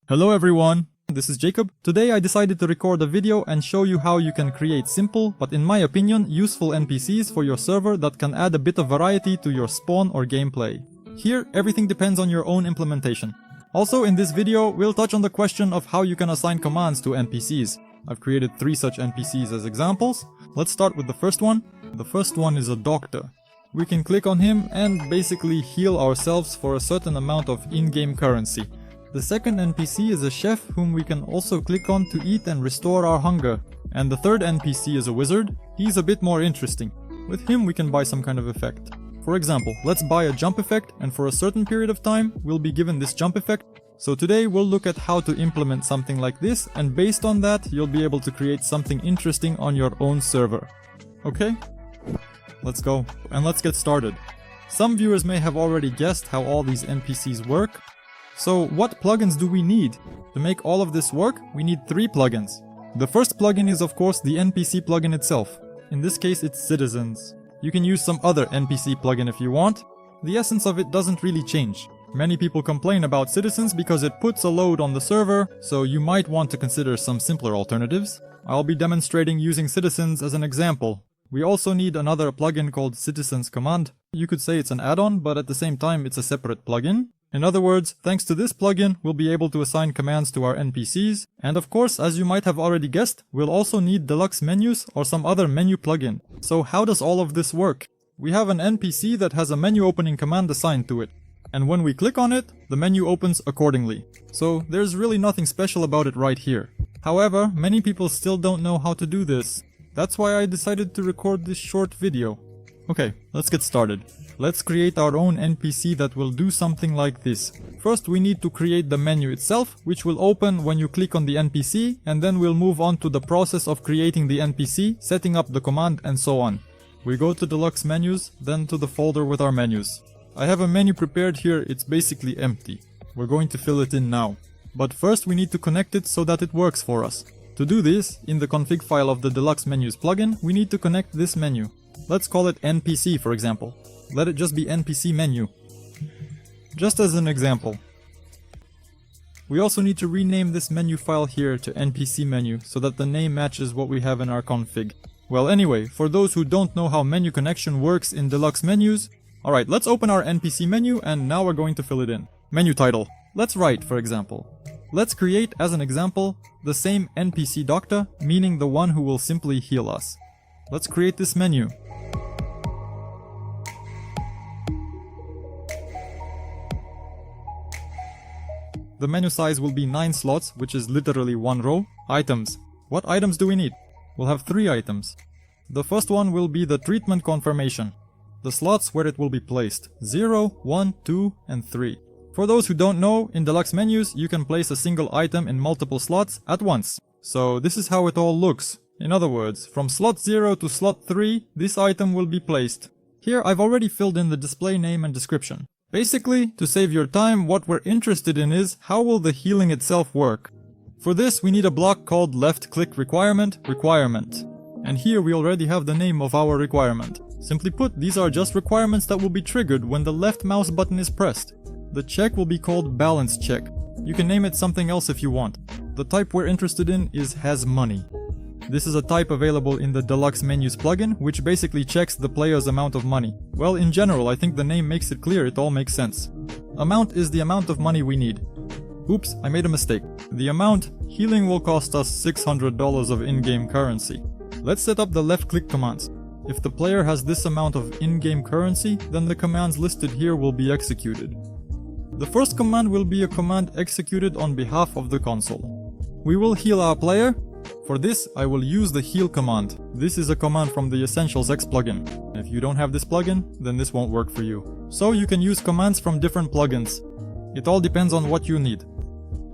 Hello everyone, this is Jacob. Today I decided to record a video and show you how you can create simple, but in my opinion, useful NPCs for your server that can add a bit of variety to your spawn or gameplay. Here, everything depends on your own implementation. Also in this video, we'll touch on the question of how you can assign commands to NPCs. I've created 3 such NPCs as examples. Let's start with the first one. The first one is a doctor. We can click on him and basically heal ourselves for a certain amount of in-game currency. The second NPC is a chef whom we can also click on to eat and restore our hunger. And the third NPC is a wizard. He's a bit more interesting. With him we can buy some kind of effect. For example, let's buy a jump effect, and for a certain period of time we'll be given this jump effect. So today we'll look at how to implement something like this, and based on that you'll be able to create something interesting on your own server. Okay? Let's go, and let's get started. Some viewers may have already guessed how all these NPCs work. So what plugins do we need? To make all of this work, we need 3 plugins. The first plugin is of course the NPC plugin itself. In this case it's Citizens. You can use some other NPC plugin if you want. The essence of it doesn't really change. Many people complain about Citizens because it puts a load on the server, so you might want to consider some simpler alternatives. I'll be demonstrating using Citizens as an example. We also need another plugin called Citizens Command. You could say it's an add-on, but at the same time it's a separate plugin. In other words, thanks to this plugin, we'll be able to assign commands to our NPCs. And of course, as you might have already guessed, we'll also need DeluxeMenus or some other menu plugin. So how does all of this work? We have an NPC that has a menu opening command assigned to it. And when we click on it, the menu opens accordingly. So there's really nothing special about it right here. However, many people still don't know how to do this. That's why I decided to record this short video. Okay, let's get started. Let's create our own NPC that will do something like this. First we need to create the menu itself, which will open when you click on the NPC, and then we'll move on to the process of creating the NPC, setting up the command, and so on. We go to DeluxeMenus, then to the folder with our menus. I have a menu prepared here, it's basically empty. We're going to fill it in now. But first we need to connect it so that it works for us. To do this, in the config file of the DeluxeMenus plugin, we need to connect this menu. Let's call it NPC for example. Let it just be NPC menu. Just as an example. We also need to rename this menu file here to NPC menu so that the name matches what we have in our config. Well anyway, for those who don't know how menu connection works in DeluxeMenus, alright, let's open our NPC menu and now we're going to fill it in. Menu title. Let's write, for example. Let's create, as an example, the same NPC doctor, meaning the one who will simply heal us. Let's create this menu. The menu size will be 9 slots, which is literally 1 row. Items. What items do we need? We'll have 3 items. The first one will be the treatment confirmation. The slots where it will be placed. 0, 1, 2, and 3. For those who don't know, in DeluxeMenus you can place a single item in multiple slots at once. So this is how it all looks. In other words, from slot 0 to slot 3, this item will be placed. Here I've already filled in the display name and description. Basically, to save your time, what we're interested in is how will the healing itself work. For this we need a block called left click requirement. And here we already have the name of our requirement. Simply put, these are just requirements that will be triggered when the left mouse button is pressed. The check will be called balance check. You can name it something else if you want. The type we're interested in is has money. This is a type available in the DeluxeMenus plugin, which basically checks the player's amount of money. Well, in general, I think the name makes it clear, it all makes sense. Amount is the amount of money we need. Oops, I made a mistake. The amount, healing will cost us $600 of in-game currency. Let's set up the left-click commands. If the player has this amount of in-game currency, then the commands listed here will be executed. The first command will be a command executed on behalf of the console. We will heal our player. For this, I will use the heal command. This is a command from the Essentials X plugin. If you don't have this plugin, then this won't work for you. So you can use commands from different plugins. It all depends on what you need.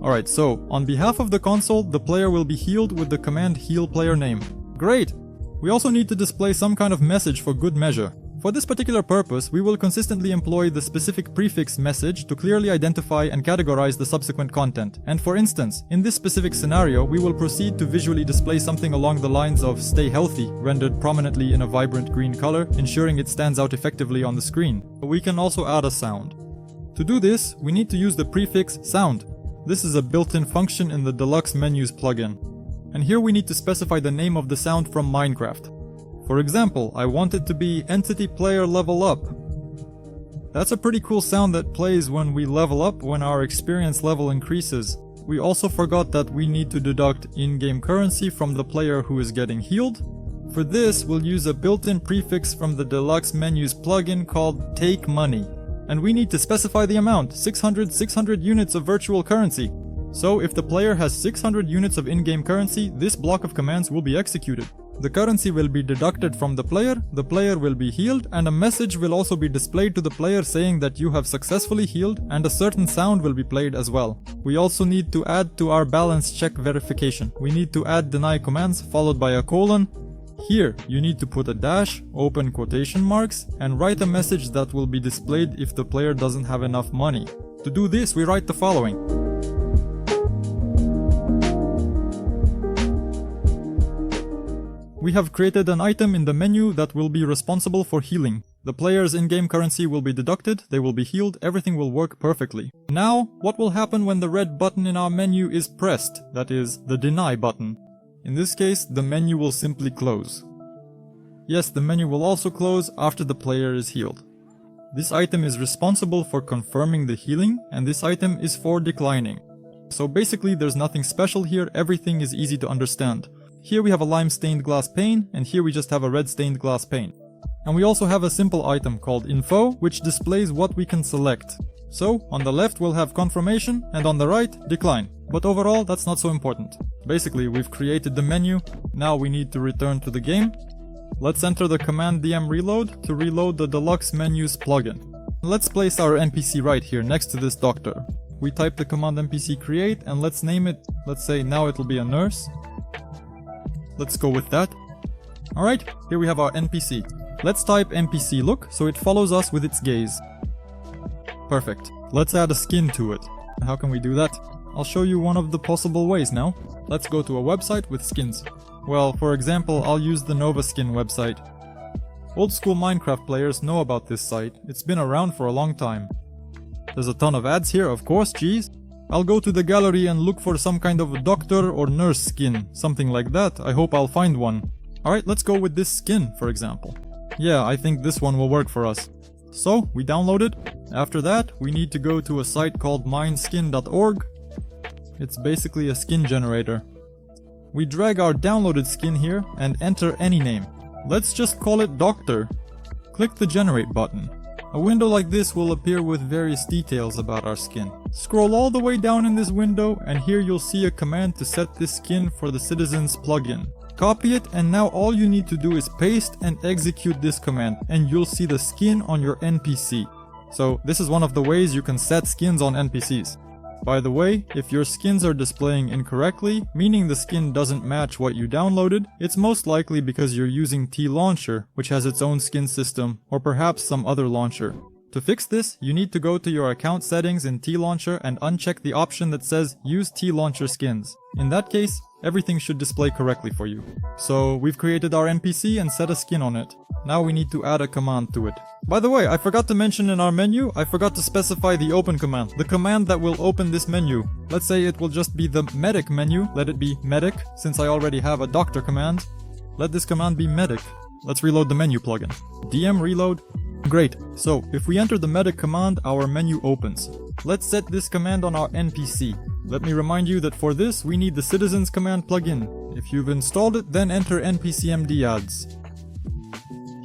Alright, so on behalf of the console, the player will be healed with the command heal player name. Great! We also need to display some kind of message for good measure. For this particular purpose, we will consistently employ the specific prefix message to clearly identify and categorize the subsequent content. And for instance, in this specific scenario, we will proceed to visually display something along the lines of "stay healthy," rendered prominently in a vibrant green color, ensuring it stands out effectively on the screen. We can also add a sound. To do this, we need to use the prefix sound. This is a built-in function in the DeluxeMenus plugin. And here we need to specify the name of the sound from Minecraft. For example, I want it to be Entity Player Level Up. That's a pretty cool sound that plays when we level up, when our experience level increases. We also forgot that we need to deduct in-game currency from the player who is getting healed. For this, we'll use a built-in prefix from the DeluxeMenus plugin called Take Money. And we need to specify the amount, 600 units of virtual currency. So if the player has 600 units of in-game currency, this block of commands will be executed. The currency will be deducted from the player will be healed, and a message will also be displayed to the player saying that you have successfully healed, and a certain sound will be played as well. We also need to add to our balance check verification. We need to add deny commands followed by a colon. Here, you need to put a dash, open quotation marks, and write a message that will be displayed if the player doesn't have enough money. To do this, we write the following. We have created an item in the menu that will be responsible for healing. The player's in-game currency will be deducted, they will be healed, everything will work perfectly. Now, what will happen when the red button in our menu is pressed? That is, the deny button. In this case, the menu will simply close. Yes, the menu will also close after the player is healed. This item is responsible for confirming the healing, and this item is for declining. So basically there's nothing special here, everything is easy to understand. Here we have a lime stained glass pane, and here we just have a red stained glass pane. And we also have a simple item called info, which displays what we can select. So, on the left we'll have confirmation, and on the right, decline. But overall, that's not so important. Basically, we've created the menu, now we need to return to the game. Let's enter the command dm reload to reload the DeluxeMenus plugin. Let's place our NPC right here, next to this doctor. We type the command npc create, and let's name it, let's say now it'll be a nurse. Let's go with that. Alright, here we have our NPC. Let's type NPC look so it follows us with its gaze. Perfect. Let's add a skin to it. How can we do that? I'll show you one of the possible ways now. Let's go to a website with skins. Well, for example, I'll use the Nova Skin website. Old school Minecraft players know about this site. It's been around for a long time. There's a ton of ads here, of course, geez. I'll go to the gallery and look for some kind of a doctor or nurse skin, something like that. I hope I'll find one. Alright, let's go with this skin, for example. Yeah, I think this one will work for us. So, we download it. After that, we need to go to a site called mineskin.org. It's basically a skin generator. We drag our downloaded skin here and enter any name. Let's just call it Doctor. Click the Generate button. A window like this will appear with various details about our skin. Scroll all the way down in this window, and here you'll see a command to set this skin for the Citizens plugin. Copy it, and now all you need to do is paste and execute this command, and you'll see the skin on your NPC. So this is one of the ways you can set skins on NPCs. By the way, if your skins are displaying incorrectly, meaning the skin doesn't match what you downloaded, it's most likely because you're using T-Launcher, which has its own skin system, or perhaps some other launcher. To fix this, you need to go to your account settings in T-Launcher and uncheck the option that says Use T-Launcher Skins. In that case, everything should display correctly for you. So we've created our NPC and set a skin on it. Now we need to add a command to it. By the way, I forgot to mention in our menu, I forgot to specify the open command. The command that will open this menu. Let's say it will just be the medic menu. Let it be medic, since I already have a doctor command. Let this command be medic. Let's reload the menu plugin. DM reload. Great. So, if we enter the medic command, our menu opens. Let's set this command on our NPC. Let me remind you that for this, we need the Citizens command plugin. If you've installed it, then enter npcmd adds.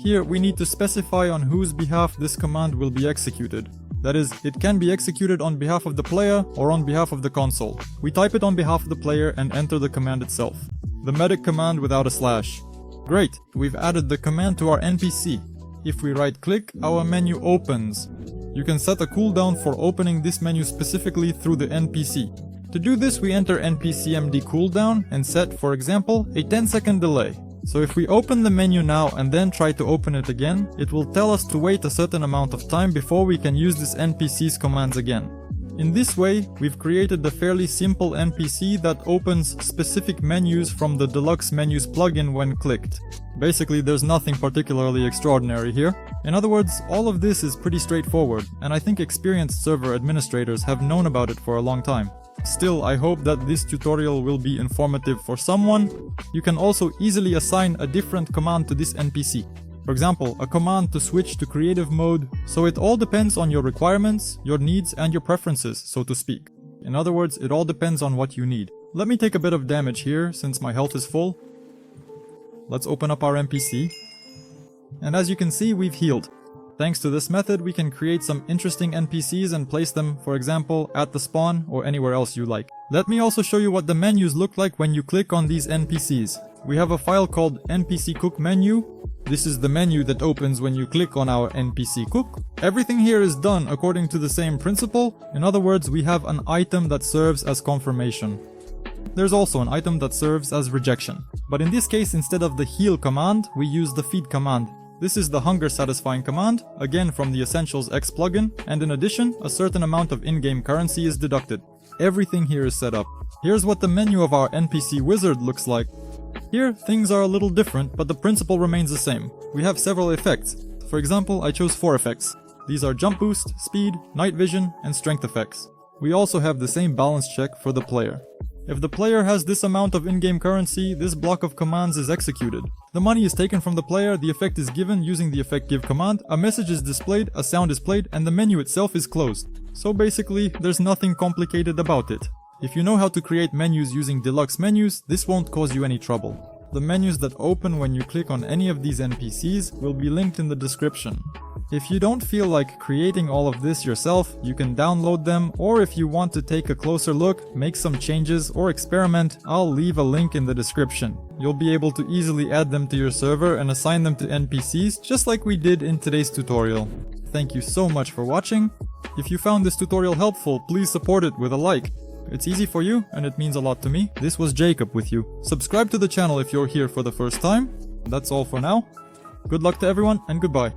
Here, we need to specify on whose behalf this command will be executed. That is, it can be executed on behalf of the player or on behalf of the console. We type it on behalf of the player and enter the command itself. The medic command without a slash. Great, we've added the command to our NPC. If we right click, our menu opens. You can set a cooldown for opening this menu specifically through the NPC. To do this, we enter npcmd cooldown and set, for example, a 10-second delay. So if we open the menu now and then try to open it again, it will tell us to wait a certain amount of time before we can use this NPC's commands again. In this way, we've created a fairly simple NPC that opens specific menus from the DeluxeMenus plugin when clicked. Basically, there's nothing particularly extraordinary here. In other words, all of this is pretty straightforward, and I think experienced server administrators have known about it for a long time. Still, I hope that this tutorial will be informative for someone. You can also easily assign a different command to this NPC. For example, a command to switch to creative mode, so it all depends on your requirements, your needs and your preferences, so to speak. In other words, it all depends on what you need. Let me take a bit of damage here, since my health is full. Let's open up our NPC. And as you can see, we've healed. Thanks to this method, we can create some interesting NPCs and place them, for example, at the spawn or anywhere else you like. Let me also show you what the menus look like when you click on these NPCs. We have a file called NPC Cook Menu. This is the menu that opens when you click on our NPC Cook. Everything here is done according to the same principle. In other words, we have an item that serves as confirmation. There's also an item that serves as rejection. But in this case, instead of the heal command, we use the feed command. This is the hunger satisfying command, again from the Essentials X plugin, and in addition, a certain amount of in-game currency is deducted. Everything here is set up. Here's what the menu of our NPC wizard looks like. Here, things are a little different, but the principle remains the same. We have several effects. For example, I chose 4 effects. These are jump boost, speed, night vision, and strength effects. We also have the same balance check for the player. If the player has this amount of in-game currency, this block of commands is executed. The money is taken from the player, the effect is given using the effect give command, a message is displayed, a sound is played, and the menu itself is closed. So basically, there's nothing complicated about it. If you know how to create menus using DeluxeMenus, this won't cause you any trouble. The menus that open when you click on any of these NPCs will be linked in the description. If you don't feel like creating all of this yourself, you can download them, or if you want to take a closer look, make some changes, or experiment, I'll leave a link in the description. You'll be able to easily add them to your server and assign them to NPCs, just like we did in today's tutorial. Thank you so much for watching. If you found this tutorial helpful, please support it with a like. It's easy for you, and it means a lot to me. This was Jacob with you. Subscribe to the channel if you're here for the first time. That's all for now. Good luck to everyone, and goodbye.